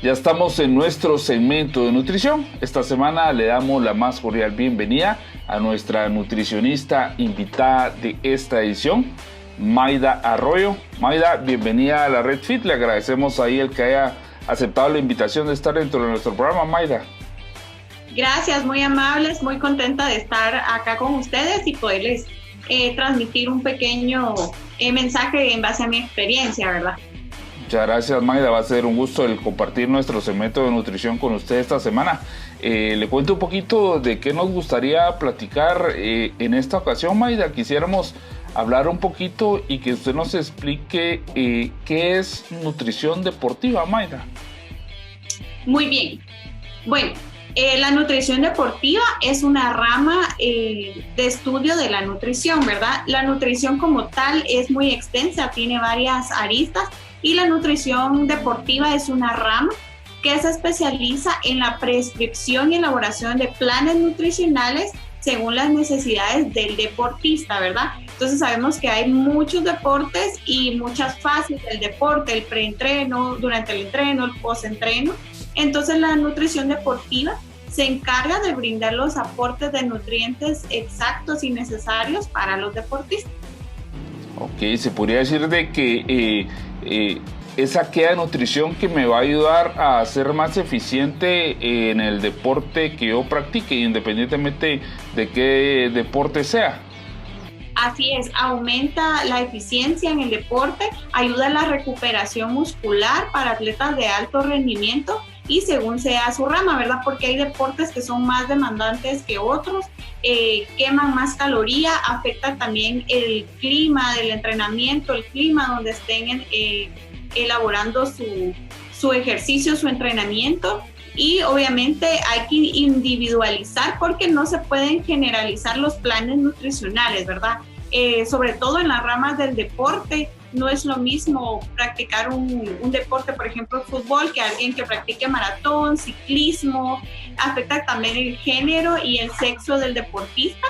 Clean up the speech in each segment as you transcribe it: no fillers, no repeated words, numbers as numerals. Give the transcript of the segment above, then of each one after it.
Ya estamos en nuestro segmento de nutrición. Esta semana le damos la más cordial bienvenida a nuestra nutricionista invitada de esta edición, Mayda Arroyo. Mayda, bienvenida a la Red Fit. Le agradecemos ahí el que haya aceptado la invitación de estar dentro de nuestro programa, Mayda. Gracias, muy amables, muy contenta de estar acá con ustedes y poderles transmitir un pequeño mensaje en base a mi experiencia, ¿verdad? Muchas gracias, Mayda. Va a ser un gusto el compartir nuestro segmento de nutrición con usted esta semana. Le cuento un poquito de qué nos gustaría platicar en esta ocasión, Mayda. Quisiéramos hablar un poquito y que usted nos explique qué es nutrición deportiva, Mayda. Muy bien. Bueno, la nutrición deportiva es una rama de estudio de la nutrición, ¿verdad? La nutrición como tal es muy extensa, tiene varias aristas. Y la nutrición deportiva es una rama que se especializa en la prescripción y elaboración de planes nutricionales según las necesidades del deportista, ¿verdad? Entonces sabemos que hay muchos deportes y muchas fases del deporte, el preentreno, durante el entreno, el postentreno. Entonces la nutrición deportiva se encarga de brindar los aportes de nutrientes exactos y necesarios para los deportistas. Ok, se podría decir de que es aquella nutrición que me va a ayudar a ser más eficiente en el deporte que yo practique, independientemente de qué deporte sea. Así es, aumenta la eficiencia en el deporte, ayuda a la recuperación muscular para atletas de alto rendimiento y según sea su rama, ¿verdad? Porque hay deportes que son más demandantes que otros, queman más caloría, afecta también el clima del entrenamiento, el clima donde estén elaborando su ejercicio, su entrenamiento. Y obviamente hay que individualizar porque no se pueden generalizar los planes nutricionales, ¿verdad? Sobre todo en las ramas del deporte, no es lo mismo practicar un deporte, por ejemplo, fútbol, que alguien que practique maratón, ciclismo. Afecta también el género y el sexo del deportista.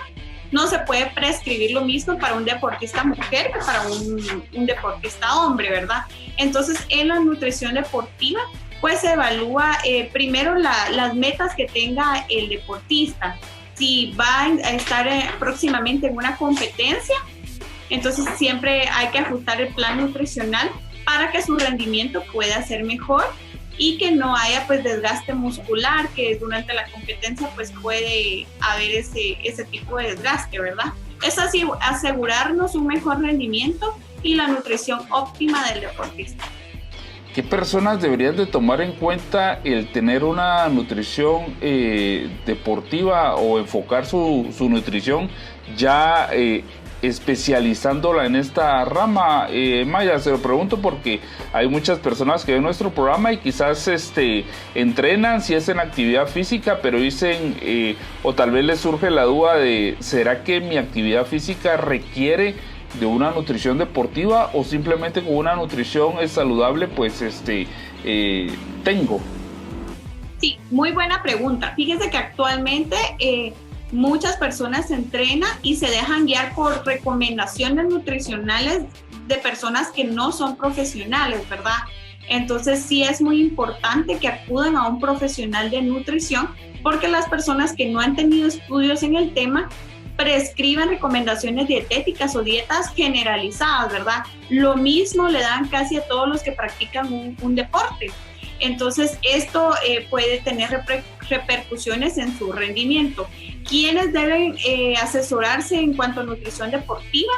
No se puede prescribir lo mismo para un deportista mujer que para un deportista hombre, ¿verdad? Entonces, en la nutrición deportiva, pues se evalúa primero las metas que tenga el deportista. Si va a estar próximamente en una competencia, entonces siempre hay que ajustar el plan nutricional para que su rendimiento pueda ser mejor y que no haya pues desgaste muscular, que durante la competencia pues puede haber ese tipo de desgaste, ¿verdad? Es así, asegurarnos un mejor rendimiento y la nutrición óptima del deportista. ¿Qué personas deberían de tomar en cuenta el tener una nutrición deportiva o enfocar su nutrición ya especializándola en esta rama? Mayda, se lo pregunto porque hay muchas personas que ven nuestro programa y quizás entrenan, si hacen actividad física, pero dicen, o tal vez les surge la duda de, ¿será que mi actividad física requiere de una nutrición deportiva o simplemente con una nutrición saludable pues tengo? Sí, muy buena pregunta. Fíjese que actualmente muchas personas se entrenan y se dejan guiar por recomendaciones nutricionales de personas que no son profesionales, ¿verdad? Entonces sí es muy importante que acudan a un profesional de nutrición porque las personas que no han tenido estudios en el tema prescriban recomendaciones dietéticas o dietas generalizadas, ¿verdad? Lo mismo le dan casi a todos los que practican un deporte. Entonces, esto puede tener repercusiones en su rendimiento. ¿Quiénes deben asesorarse en cuanto a nutrición deportiva?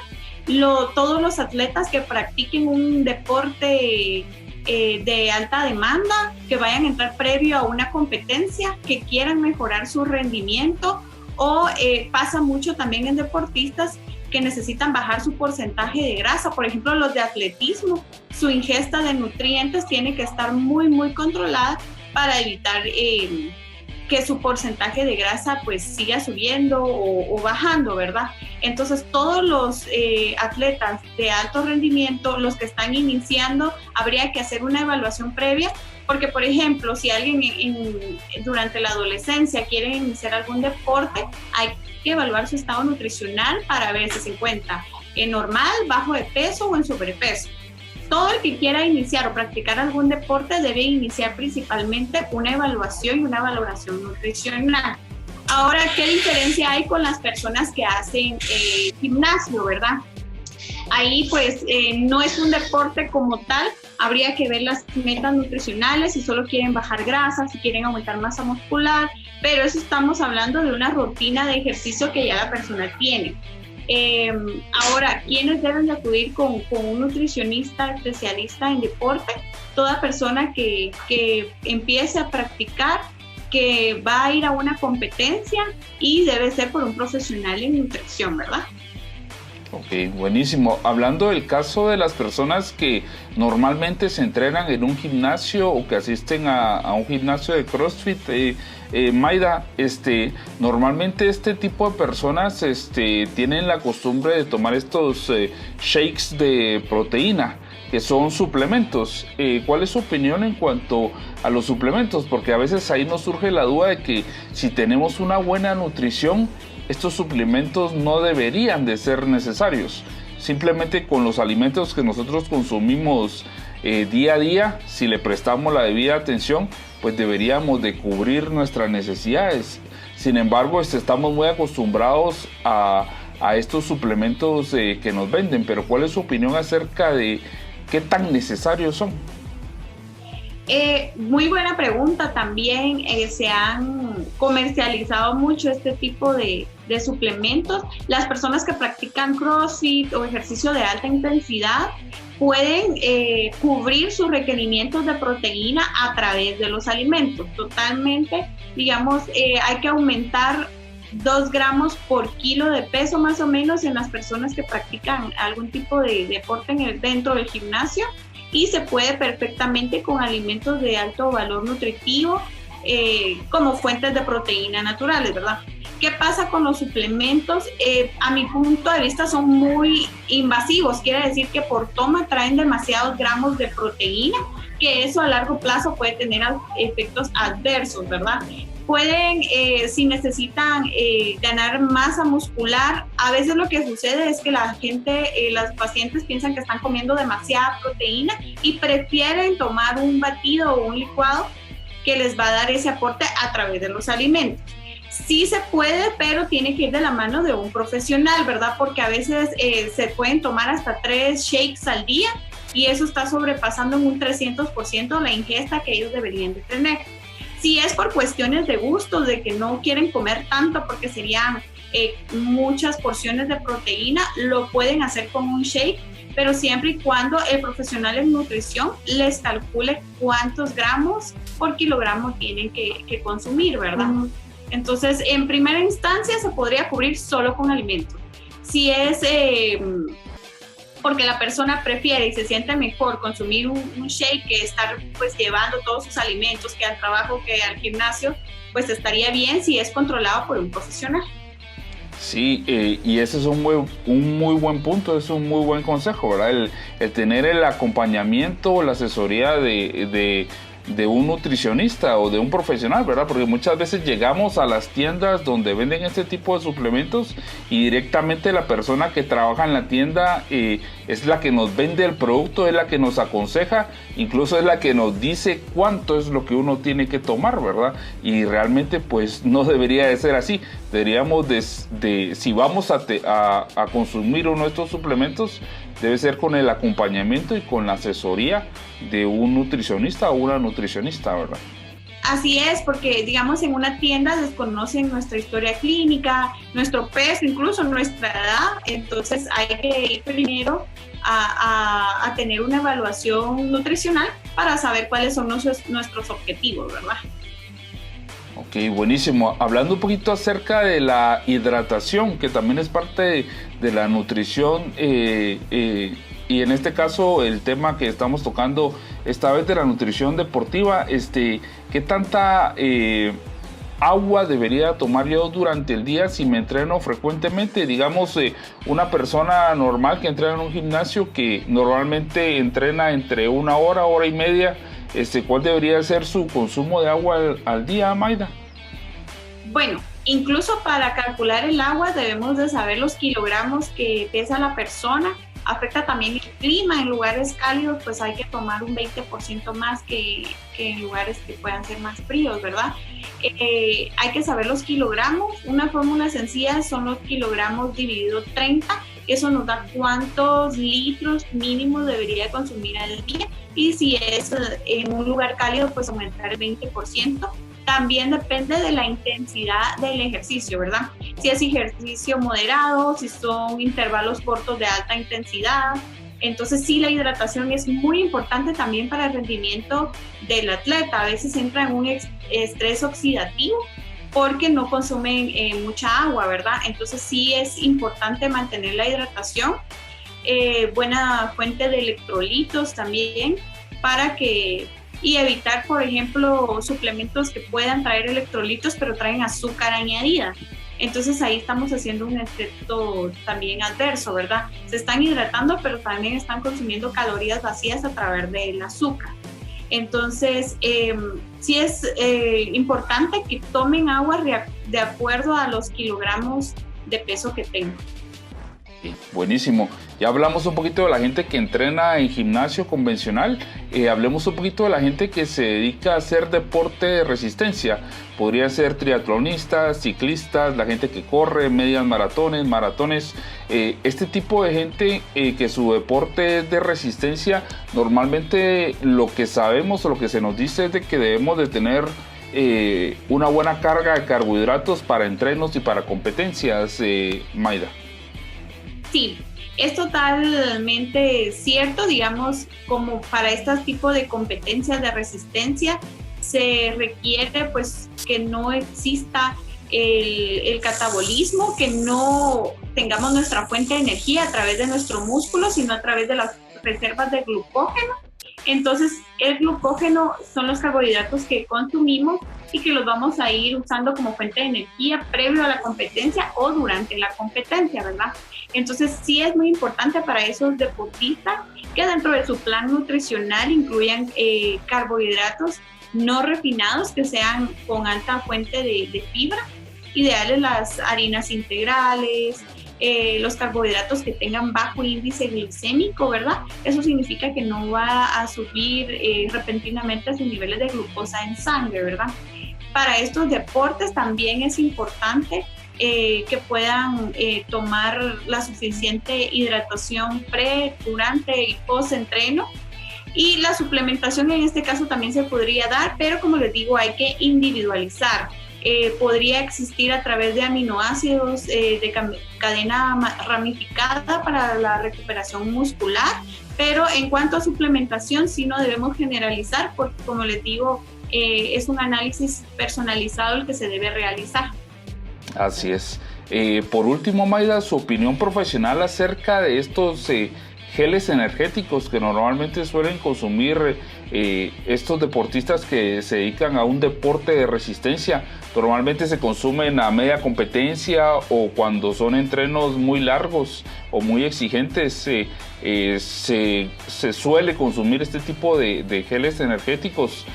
Todos los atletas que practiquen un deporte de alta demanda, que vayan a entrar previo a una competencia, que quieran mejorar su rendimiento, o pasa mucho también en deportistas que necesitan bajar su porcentaje de grasa. Por ejemplo, los de atletismo, su ingesta de nutrientes tiene que estar muy, muy controlada para evitar que su porcentaje de grasa pues siga subiendo o bajando, ¿verdad? Entonces, todos los atletas de alto rendimiento, los que están iniciando, habría que hacer una evaluación previa. Porque, por ejemplo, si alguien durante la adolescencia quiere iniciar algún deporte, hay que evaluar su estado nutricional para ver si se encuentra en normal, bajo de peso o en sobrepeso. todo el que quiera iniciar o practicar algún deporte debe iniciar principalmente una evaluación y una valoración nutricional. Ahora, ¿qué diferencia hay con las personas que hacen gimnasio, verdad? Ahí pues no es un deporte como tal, habría que ver las metas nutricionales, si solo quieren bajar grasa, si quieren aumentar masa muscular, pero eso estamos hablando de una rutina de ejercicio que ya la persona tiene. Ahora, ¿quiénes deben de acudir con un nutricionista especialista en deporte? Toda persona que empiece a practicar, que va a ir a una competencia y debe ser por un profesional en nutrición, ¿verdad? Ok, buenísimo. Hablando del caso de las personas que normalmente se entrenan en un gimnasio o que asisten a un gimnasio de CrossFit, Mayda, normalmente este tipo de personas tienen la costumbre de tomar estos shakes de proteína, que son suplementos. ¿Cuál es su opinión en cuanto a los suplementos? Porque a veces ahí nos surge la duda de que si tenemos una buena nutrición, estos suplementos no deberían de ser necesarios. Simplemente con los alimentos que nosotros consumimos día a día, si le prestamos la debida atención, pues deberíamos de cubrir nuestras necesidades. Sin embargo, estamos muy acostumbrados a estos suplementos que nos venden, pero ¿cuál es su opinión acerca de qué tan necesarios son? Muy buena pregunta también. Se han comercializado mucho este tipo de suplementos. Las personas que practican CrossFit o ejercicio de alta intensidad pueden cubrir sus requerimientos de proteína a través de los alimentos. Totalmente, digamos, hay que aumentar 2 gramos por kilo de peso más o menos en las personas que practican algún tipo de deporte dentro del gimnasio, y se puede perfectamente con alimentos de alto valor nutritivo como fuentes de proteína naturales, ¿verdad? ¿Qué pasa con los suplementos? A mi punto de vista son muy invasivos, quiere decir que por toma traen demasiados gramos de proteína, que eso a largo plazo puede tener efectos adversos, ¿verdad? Pueden, si necesitan ganar masa muscular, a veces lo que sucede es que la gente, los pacientes piensan que están comiendo demasiada proteína y prefieren tomar un batido o un licuado que les va a dar ese aporte a través de los alimentos. Sí se puede, pero tiene que ir de la mano de un profesional, ¿verdad? Porque a veces se pueden tomar hasta 3 shakes al día y eso está sobrepasando en un 300% la ingesta que ellos deberían de tener. Si es por cuestiones de gustos, de que no quieren comer tanto porque serían muchas porciones de proteína, lo pueden hacer con un shake, pero siempre y cuando el profesional en nutrición les calcule cuántos gramos por kilogramo tienen que consumir, ¿verdad? Entonces, en primera instancia se podría cubrir solo con alimentos. Si es porque la persona prefiere y se siente mejor consumir un shake que estar pues llevando todos sus alimentos, que al trabajo, que al gimnasio, pues estaría bien si es controlado por un profesional. Sí, y ese es un muy buen punto, es un muy buen consejo, ¿verdad? El tener el acompañamiento, la asesoría de un nutricionista o de un profesional, ¿verdad? Porque muchas veces llegamos a las tiendas donde venden este tipo de suplementos y directamente la persona que trabaja en la tienda es la que nos vende el producto, es la que nos aconseja, incluso es la que nos dice cuánto es lo que uno tiene que tomar, ¿verdad? Y realmente pues no debería de ser así. Deberíamos si vamos a consumir uno de estos suplementos, debe ser con el acompañamiento y con la asesoría de un nutricionista o una nutricionista, ¿verdad? Así es, porque digamos en una tienda desconocen nuestra historia clínica, nuestro peso, incluso nuestra edad, entonces hay que ir primero a tener una evaluación nutricional para saber cuáles son nuestros objetivos, ¿verdad? Ok, buenísimo. Hablando un poquito acerca de la hidratación, que también es parte de la nutrición, y en este caso el tema que estamos tocando esta vez de la nutrición deportiva, ¿qué tanta agua debería tomar yo durante el día si me entreno frecuentemente? Digamos, una persona normal que entrena en un gimnasio que normalmente entrena entre 1 hora, hora y media, ¿cuál debería ser su consumo de agua al día, Mayda? Bueno, incluso para calcular el agua debemos de saber los kilogramos que pesa la persona afecta también el clima. En lugares cálidos pues hay que tomar un 20% más que en lugares que puedan ser más fríos, ¿verdad? Hay que saber los kilogramos. Una fórmula sencilla son los kilogramos dividido 30. Eso nos da cuántos litros mínimos debería consumir al día. Y si es en un lugar cálido, pues aumentar el 20%. También depende de la intensidad del ejercicio, ¿verdad? Si es ejercicio moderado, si son intervalos cortos de alta intensidad. Entonces sí, la hidratación es muy importante también para el rendimiento del atleta. A veces entra en un estrés oxidativo porque no consumen mucha agua, ¿verdad? Entonces sí es importante mantener la hidratación, buena fuente de electrolitos también, y evitar, por ejemplo, suplementos que puedan traer electrolitos pero traen azúcar añadida. Entonces ahí estamos haciendo un efecto también adverso, ¿verdad? Se están hidratando pero también están consumiendo calorías vacías a través del azúcar. Entonces, sí es importante que tomen agua de acuerdo a los kilogramos de peso que tengan. Buenísimo. Ya hablamos un poquito de la gente que entrena en gimnasio convencional. Hablemos un poquito de la gente que se dedica a hacer deporte de resistencia. Podría ser triatlonistas, ciclistas, la gente que corre medias maratones. Este tipo de gente que su deporte es de resistencia, normalmente lo que sabemos o lo que se nos dice es de que debemos de tener una buena carga de carbohidratos para entrenos y para competencias, Mayda. Sí, es totalmente cierto. Digamos, como para este tipo de competencias de resistencia se requiere pues que no exista el catabolismo, que no tengamos nuestra fuente de energía a través de nuestro músculo, sino a través de las reservas de glucógeno. Entonces, el glucógeno son los carbohidratos que consumimos y que los vamos a ir usando como fuente de energía previo a la competencia o durante la competencia, ¿verdad? Entonces, sí es muy importante para esos deportistas que dentro de su plan nutricional incluyan carbohidratos no refinados que sean con alta fuente de fibra, ideales las harinas integrales, los carbohidratos que tengan bajo índice glicémico, ¿verdad? Eso significa que no va a subir repentinamente sus niveles de glucosa en sangre, ¿verdad? Para estos deportes también es importante que puedan tomar la suficiente hidratación pre, durante y post-entreno. Y la suplementación en este caso también se podría dar, pero como les digo, hay que individualizar. Podría existir a través de aminoácidos de cadena ramificada para la recuperación muscular, pero en cuanto a suplementación sí no debemos generalizar porque, como les digo, es un análisis personalizado el que se debe realizar. Así es. Por último, Mayda, su opinión profesional acerca de estos geles energéticos que normalmente suelen consumir estos deportistas que se dedican a un deporte de resistencia. Normalmente se consumen a media competencia o cuando son entrenos muy largos o muy exigentes. Se suele consumir este tipo de geles energéticos.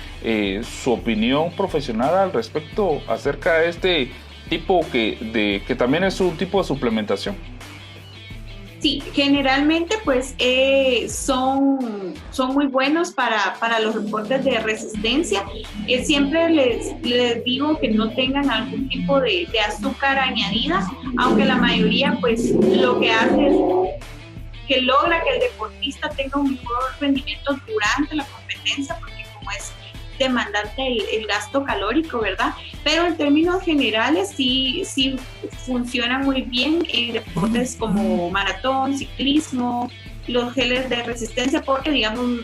Su opinión profesional al respecto acerca de este tipo que también es un tipo de suplementación. Sí, generalmente pues son muy buenos para los deportes de resistencia. Siempre les digo que no tengan algún tipo de azúcar añadida, aunque la mayoría pues lo que hace es que logra que el deportista tenga un mejor rendimiento durante la competencia, porque como es demandante el gasto calórico, ¿verdad? Pero en términos generales sí funcionan muy bien en deportes como maratón, ciclismo, los geles de resistencia, porque digamos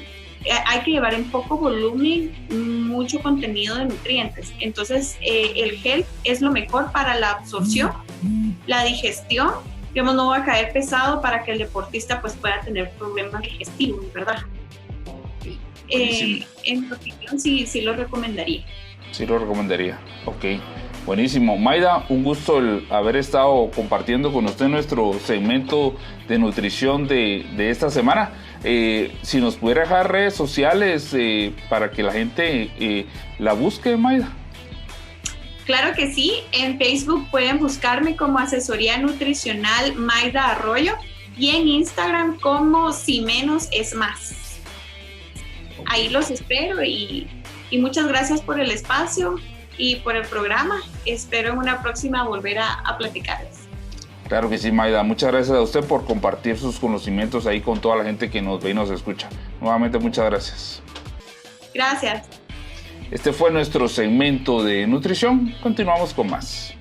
hay que llevar en poco volumen mucho contenido de nutrientes. Entonces el gel es lo mejor para la absorción, la digestión. Digamos, no va a caer pesado para que el deportista pues pueda tener problemas digestivos, ¿verdad? En mi opinión sí lo recomendaría. Sí lo recomendaría, ok. Buenísimo. Mayda, un gusto el haber estado compartiendo con usted nuestro segmento de nutrición de esta semana. Si nos pudiera dejar redes sociales para que la gente la busque, Mayda. Claro que sí, en Facebook pueden buscarme como Asesoría Nutricional Mayda Arroyo. y en Instagram como Si Menos Es Más. Ahí los espero y muchas gracias por el espacio y por el programa. Espero en una próxima volver a platicarles. Claro que sí, Mayda. Muchas gracias a usted por compartir sus conocimientos ahí con toda la gente que nos ve y nos escucha. Nuevamente, muchas gracias. Gracias. Este fue nuestro segmento de nutrición. Continuamos con más.